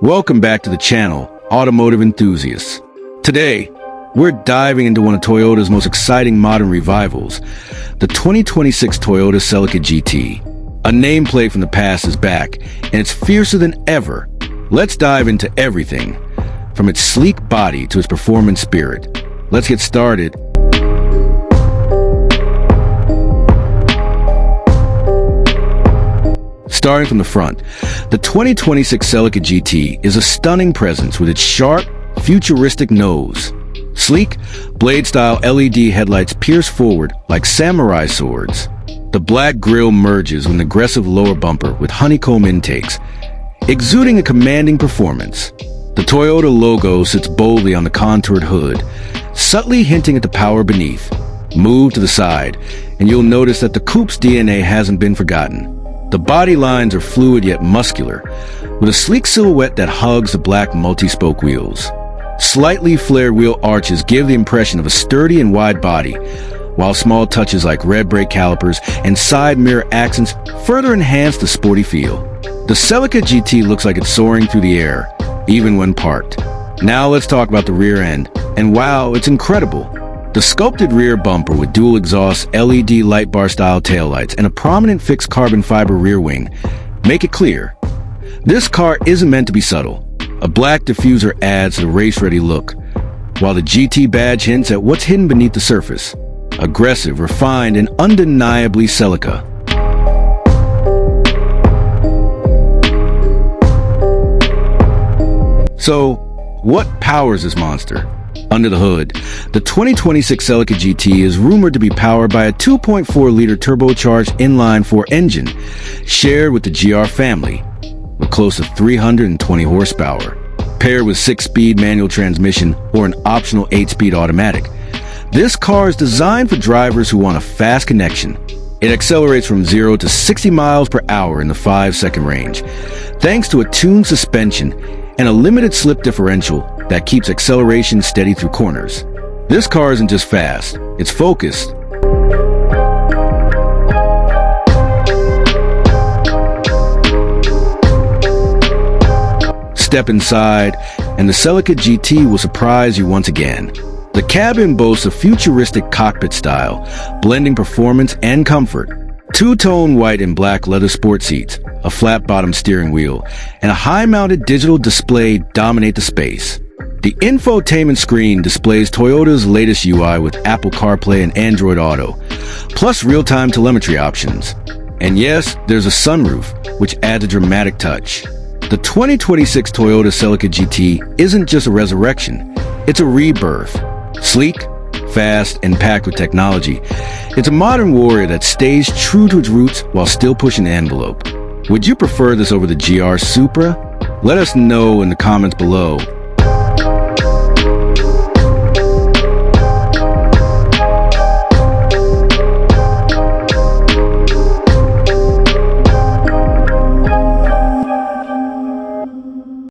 Welcome back to the channel, automotive enthusiasts. Today, we're diving into one of Toyota's most exciting modern revivals, the 2026 Toyota Celica GT. A nameplate from the past is back, and it's fiercer than ever. Let's dive into everything, from its sleek body to its performance spirit. Let's get started. Starting from the front, the 2026 Celica GT is a stunning presence with its sharp, futuristic nose. Sleek, blade-style LED headlights pierce forward like samurai swords. The black grille merges with an aggressive lower bumper with honeycomb intakes, exuding a commanding performance. The Toyota logo sits boldly on the contoured hood, subtly hinting at the power beneath. Move to the side, and you'll notice that the coupe's DNA hasn't been forgotten. The body lines are fluid yet muscular, with a sleek silhouette that hugs the black multi-spoke wheels. Slightly flared wheel arches give the impression of a sturdy and wide body, while small touches like red brake calipers and side mirror accents further enhance the sporty feel. The Celica GT looks like it's soaring through the air, even when parked. Now let's talk about the rear end, and wow, it's incredible. The sculpted rear bumper with dual exhaust LED light bar style taillights and a prominent fixed carbon fiber rear wing make it clear. This car isn't meant to be subtle. A black diffuser adds to the race-ready look, while the GT badge hints at what's hidden beneath the surface. Aggressive, refined, and undeniably Celica. So, what powers this monster? Under the hood, the 2026 Celica GT is rumored to be powered by a 2.4-liter turbocharged inline-4 engine, shared with the GR family, with close to 320 horsepower, paired with 6-speed manual transmission or an optional 8-speed automatic. This car is designed for drivers who want a fast connection. It accelerates from 0 to 60 miles per hour in the 5-second range, thanks to a tuned suspension and a limited slip differential that keeps acceleration steady through corners. This car isn't just fast, it's focused. Step inside, and the Celica GT will surprise you once again. The cabin boasts a futuristic cockpit style, blending performance and comfort. Two-tone white and black leather sport seats, a flat-bottom steering wheel, and a high-mounted digital display dominate the space. The infotainment screen displays Toyota's latest UI with Apple CarPlay and Android Auto, plus real-time telemetry options. And yes, there's a sunroof, which adds a dramatic touch. The 2026 Toyota Celica GT isn't just a resurrection, it's a rebirth. Sleek, fast, and packed with technology, it's a modern warrior that stays true to its roots while still pushing the envelope. Would you prefer this over the GR Supra? Let us know in the comments below.